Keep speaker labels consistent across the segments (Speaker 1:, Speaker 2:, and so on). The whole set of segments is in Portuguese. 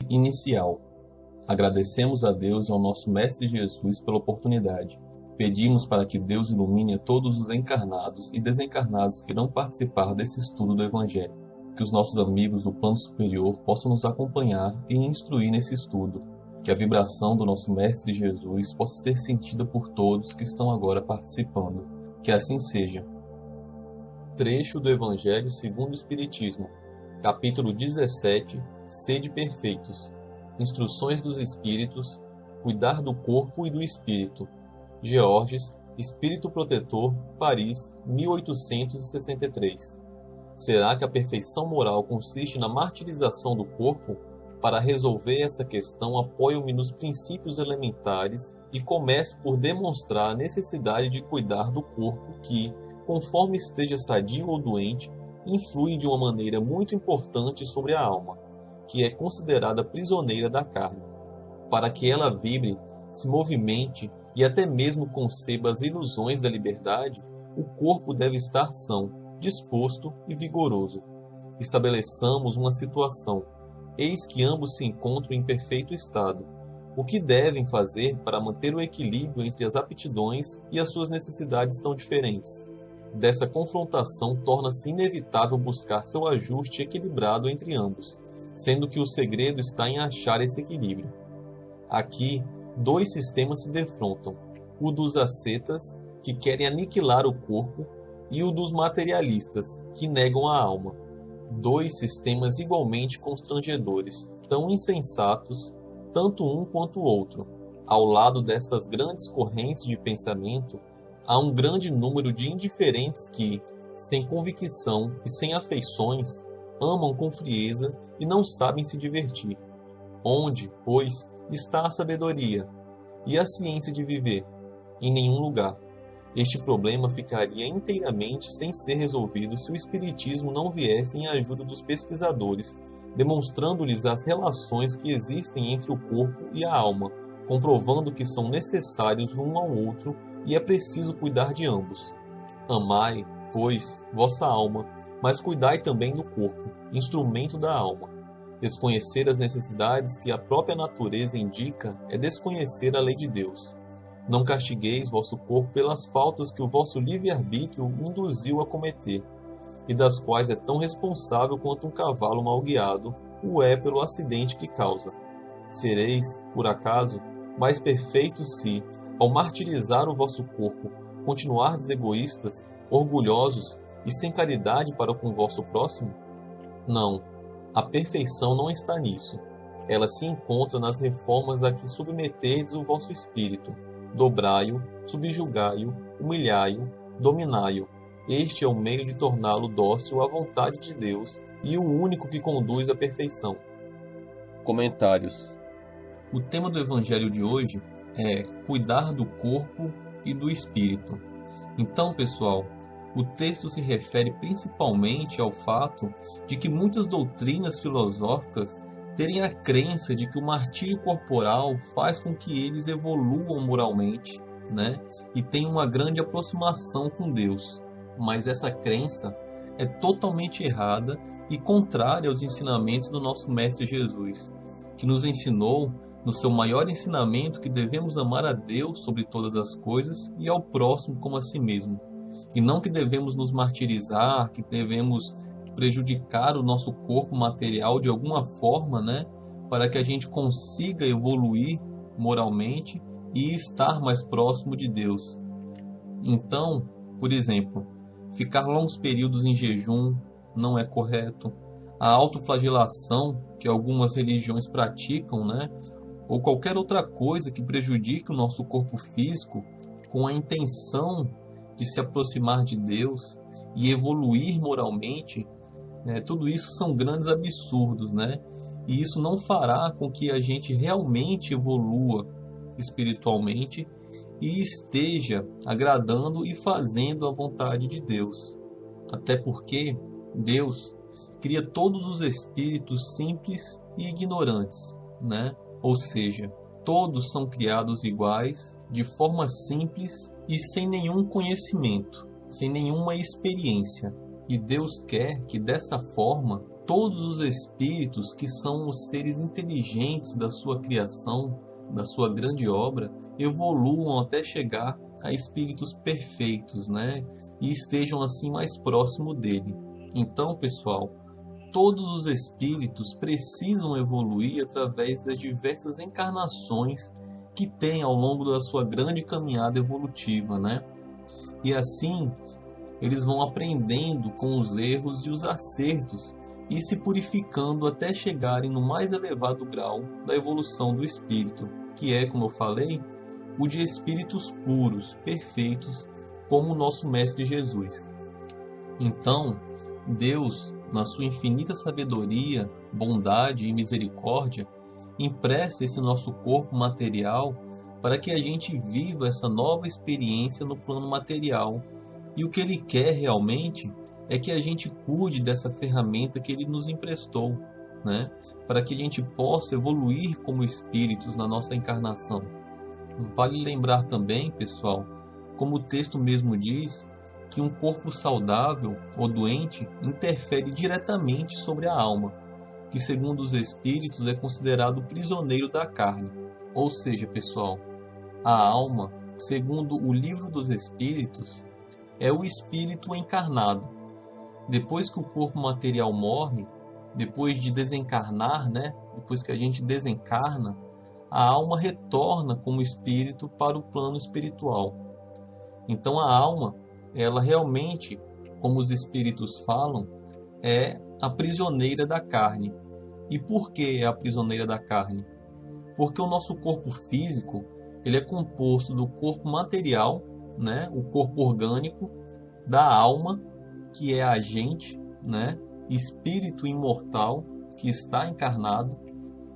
Speaker 1: Inicial. Agradecemos a Deus e ao nosso Mestre Jesus pela oportunidade. Pedimos para que Deus ilumine a todos os encarnados e desencarnados que irão participar desse estudo do Evangelho. Que os nossos amigos do plano superior possam nos acompanhar e instruir nesse estudo. Que a vibração do nosso Mestre Jesus possa ser sentida por todos que estão agora participando. Que assim seja. Trecho do Evangelho segundo o Espiritismo. Capítulo 17. Sede perfeitos. Instruções dos Espíritos. Cuidar do corpo e do espírito. Georges, Espírito Protetor, Paris, 1863. Será que a perfeição moral consiste na martirização do corpo? Para resolver essa questão, apoio-me nos princípios elementares e começo por demonstrar a necessidade de cuidar do corpo que, conforme esteja sadio ou doente, influi de uma maneira muito importante sobre a alma, que é considerada prisioneira da carne. Para que ela vibre, se movimente e até mesmo conceba as ilusões da liberdade, o corpo deve estar são, disposto e vigoroso. Estabeleçamos uma situação. Eis que ambos se encontram em perfeito estado. O que devem fazer para manter o equilíbrio entre as aptidões e as suas necessidades tão diferentes? Dessa confrontação torna-se inevitável buscar seu ajuste equilibrado entre ambos, sendo que o segredo está em achar esse equilíbrio. Aqui, dois sistemas se defrontam, o dos ascetas, que querem aniquilar o corpo, e o dos materialistas, que negam a alma. Dois sistemas igualmente constrangedores, tão insensatos, tanto um quanto o outro. Ao lado destas grandes correntes de pensamento, há um grande número de indiferentes que, sem convicção e sem afeições, amam com frieza e não sabem se divertir. Onde, pois, está a sabedoria e a ciência de viver? Em nenhum lugar. Este problema ficaria inteiramente sem ser resolvido se o Espiritismo não viesse em ajuda dos pesquisadores, demonstrando-lhes as relações que existem entre o corpo e a alma, comprovando que são necessários um ao outro e é preciso cuidar de ambos. Amai, pois, vossa alma, mas cuidai também do corpo, instrumento da alma. Desconhecer as necessidades que a própria natureza indica é desconhecer a lei de Deus. Não castigueis vosso corpo pelas faltas que o vosso livre-arbítrio induziu a cometer, e das quais é tão responsável quanto um cavalo mal guiado o é pelo acidente que causa. Sereis, por acaso, mais perfeitos se, ao martirizar o vosso corpo, continuardes egoístas, orgulhosos e sem caridade para com o vosso próximo? Não, a perfeição não está nisso. Ela se encontra nas reformas a que submeterdes o vosso espírito. Dobrai-o, subjugai-o, humilhai-o, dominai-o. Este é o meio de torná-lo dócil à vontade de Deus e o único que conduz à perfeição. Comentários. O tema do Evangelho de hoje é cuidar do corpo e do espírito. Então, pessoal, o texto se refere principalmente ao fato de que muitas doutrinas filosóficas terem a crença de que o martírio corporal faz com que eles evoluam moralmente, e tenham uma grande aproximação com Deus. Mas essa crença é totalmente errada e contrária aos ensinamentos do nosso Mestre Jesus, que nos ensinou, no seu maior ensinamento, que devemos amar a Deus sobre todas as coisas e ao próximo como a si mesmo. E não que devemos nos martirizar, que devemos prejudicar o nosso corpo material de alguma forma, para que a gente consiga evoluir moralmente e estar mais próximo de Deus. Então, por exemplo, ficar longos períodos em jejum não é correto. A autoflagelação que algumas religiões praticam, ou qualquer outra coisa que prejudique o nosso corpo físico com a intenção de se aproximar de Deus e evoluir moralmente, tudo isso são grandes absurdos, e isso não fará com que a gente realmente evolua espiritualmente e esteja agradando e fazendo a vontade de Deus. Até porque Deus cria todos os espíritos simples e ignorantes, Ou seja, todos são criados iguais, de forma simples e sem nenhum conhecimento, sem nenhuma experiência. E Deus quer que dessa forma todos os espíritos que são os seres inteligentes da sua criação, da sua grande obra, evoluam até chegar a espíritos perfeitos, né? E estejam assim mais próximo dele. Então, pessoal, todos os espíritos precisam evoluir através das diversas encarnações que têm ao longo da sua grande caminhada evolutiva, né? E assim, eles vão aprendendo com os erros e os acertos e se purificando até chegarem no mais elevado grau da evolução do espírito, que é, como eu falei, o de espíritos puros, perfeitos, como o nosso Mestre Jesus. Então, Deus, na sua infinita sabedoria, bondade e misericórdia, empresta esse nosso corpo material para que a gente viva essa nova experiência no plano material. E o que Ele quer realmente é que a gente cuide dessa ferramenta que Ele nos emprestou, né? Para que a gente possa evoluir como espíritos na nossa encarnação. Vale lembrar também, pessoal, como o texto mesmo diz, que um corpo saudável ou doente interfere diretamente sobre a alma, que segundo os espíritos é considerado prisioneiro da carne. Ou seja, pessoal, a alma, segundo o Livro dos Espíritos, é o espírito encarnado. Depois que o corpo material morre, depois de desencarnar, né? Depois que a gente desencarna, a alma retorna como espírito para o plano espiritual. Então a alma, ela realmente, como os espíritos falam, é a prisioneira da carne. E por que é a prisioneira da carne? Porque o nosso corpo físico, ele é composto do corpo material, né? O corpo orgânico, da alma, que é a gente, né? Espírito imortal, que está encarnado,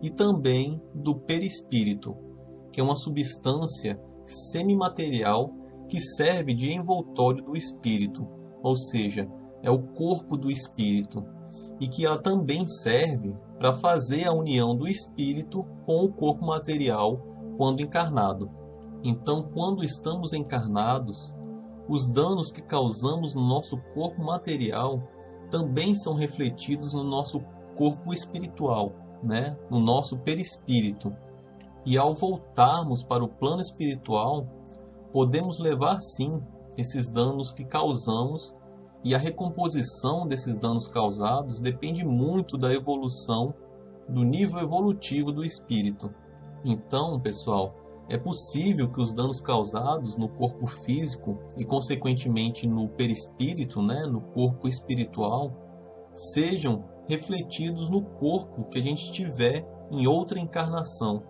Speaker 1: e também do perispírito, que é uma substância semimaterial que serve de envoltório do espírito, ou seja, é o corpo do espírito, e que ela também serve para fazer a união do espírito com o corpo material quando encarnado. Então, quando estamos encarnados, os danos que causamos no nosso corpo material também são refletidos no nosso corpo espiritual, né? No nosso perispírito. E ao voltarmos para o plano espiritual, podemos levar sim esses danos que causamos, e a recomposição desses danos causados depende muito da evolução, do nível evolutivo do espírito. Então, pessoal, é possível que os danos causados no corpo físico e, consequentemente, no perispírito, né, no corpo espiritual, sejam refletidos no corpo que a gente tiver em outra encarnação.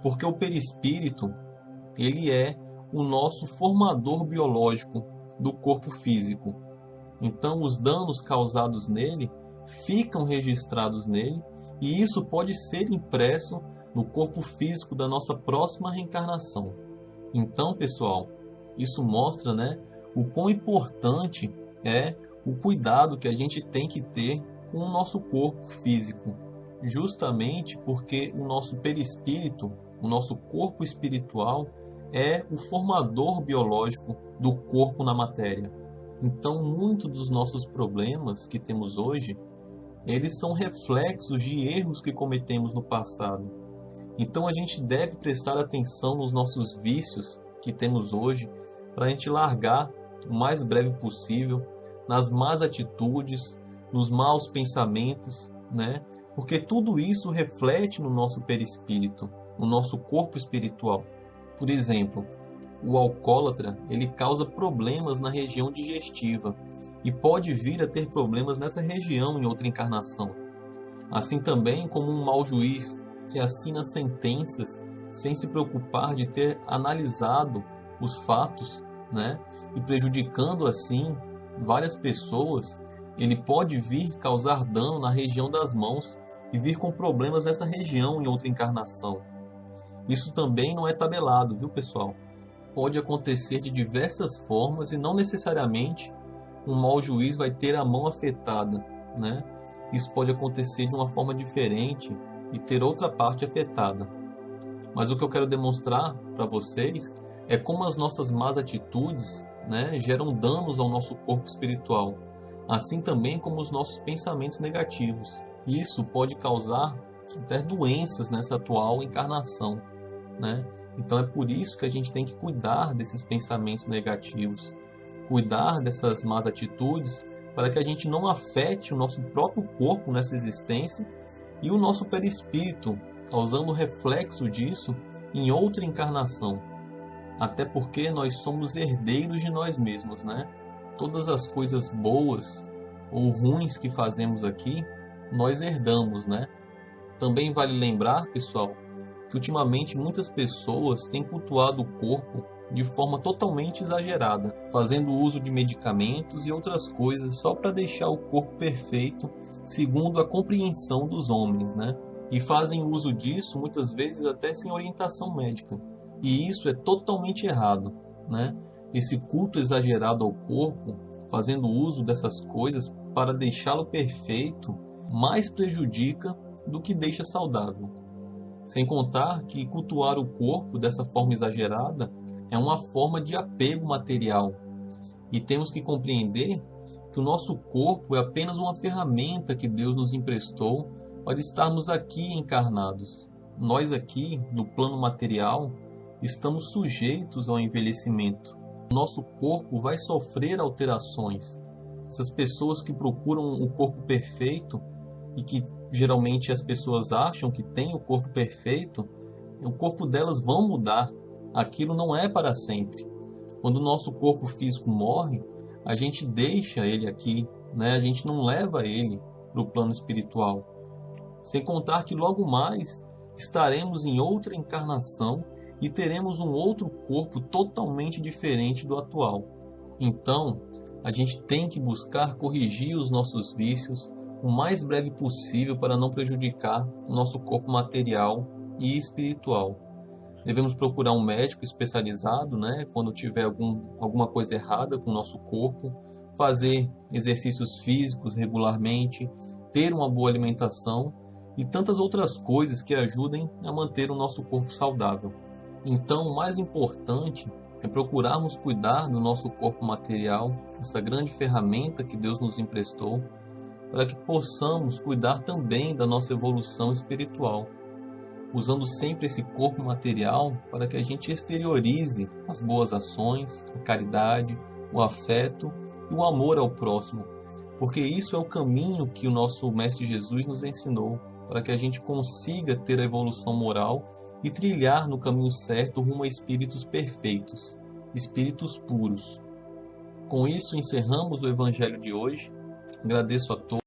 Speaker 1: Porque o perispírito, ele é o nosso formador biológico do corpo físico. Então, os danos causados nele ficam registrados nele, e isso pode ser impresso no corpo físico da nossa próxima reencarnação. Então, pessoal, isso mostra, né, o quão importante é o cuidado que a gente tem que ter com o nosso corpo físico, justamente porque o nosso perispírito, o nosso corpo espiritual, é o formador biológico do corpo na matéria. Então, muitos dos nossos problemas que temos hoje, eles são reflexos de erros que cometemos no passado. Então, a gente deve prestar atenção nos nossos vícios que temos hoje, para a gente largar o mais breve possível, nas más atitudes, nos maus pensamentos, né? Porque tudo isso reflete no nosso perispírito, no nosso corpo espiritual. Por exemplo, o alcoólatra, ele causa problemas na região digestiva e pode vir a ter problemas nessa região em outra encarnação. Assim também como um mau juiz que assina sentenças sem se preocupar de ter analisado os fatos, né? E prejudicando assim várias pessoas, ele pode vir causar dano na região das mãos e vir com problemas nessa região em outra encarnação. Isso também não é tabelado, viu, pessoal? Pode acontecer de diversas formas e não necessariamente um mau juiz vai ter a mão afetada, né? Isso pode acontecer de uma forma diferente e ter outra parte afetada. Mas o que eu quero demonstrar para vocês é como as nossas más atitudes, né, geram danos ao nosso corpo espiritual. assim também como os nossos pensamentos negativos. Isso pode causar até doenças nessa atual encarnação, né? Então é por isso que a gente tem que cuidar desses pensamentos negativos, cuidar dessas más atitudes, para que a gente não afete o nosso próprio corpo nessa existência e o nosso perispírito, causando reflexo disso em outra encarnação. Até porque nós somos herdeiros de nós mesmos, né? Todas as coisas boas ou ruins que fazemos aqui, nós herdamos, né? Também vale lembrar, pessoal, que ultimamente muitas pessoas têm cultuado o corpo de forma totalmente exagerada, fazendo uso de medicamentos e outras coisas só para deixar o corpo perfeito, segundo a compreensão dos homens, né? E fazem uso disso muitas vezes até sem orientação médica. E isso é totalmente errado, né? Esse culto exagerado ao corpo, fazendo uso dessas coisas para deixá-lo perfeito, mais prejudica do que deixa saudável. Sem contar que cultuar o corpo dessa forma exagerada é uma forma de apego material. E temos que compreender que o nosso corpo é apenas uma ferramenta que Deus nos emprestou para estarmos aqui encarnados. Nós aqui, no plano material, estamos sujeitos ao envelhecimento. Nosso corpo vai sofrer alterações. Essas pessoas que procuram o corpo perfeito e que geralmente as pessoas acham que têm o corpo perfeito, o corpo delas vão mudar. Aquilo não é para sempre. Quando o nosso corpo físico morre, a gente deixa ele aqui, né? A gente não leva ele para o plano espiritual. Sem contar que logo mais estaremos em outra encarnação e teremos um outro corpo totalmente diferente do atual. Então, a gente tem que buscar corrigir os nossos vícios o mais breve possível para não prejudicar o nosso corpo material e espiritual. Devemos procurar um médico especializado, né, quando tiver alguma coisa errada com o nosso corpo, fazer exercícios físicos regularmente, ter uma boa alimentação e tantas outras coisas que ajudem a manter o nosso corpo saudável. Então, o mais importante é procurarmos cuidar do nosso corpo material, essa grande ferramenta que Deus nos emprestou, para que possamos cuidar também da nossa evolução espiritual, usando sempre esse corpo material para que a gente exteriorize as boas ações, a caridade, o afeto e o amor ao próximo, porque isso é o caminho que o nosso Mestre Jesus nos ensinou, para que a gente consiga ter a evolução moral e trilhar no caminho certo rumo a espíritos perfeitos, espíritos puros. Com isso, encerramos o Evangelho de hoje. Agradeço a todos.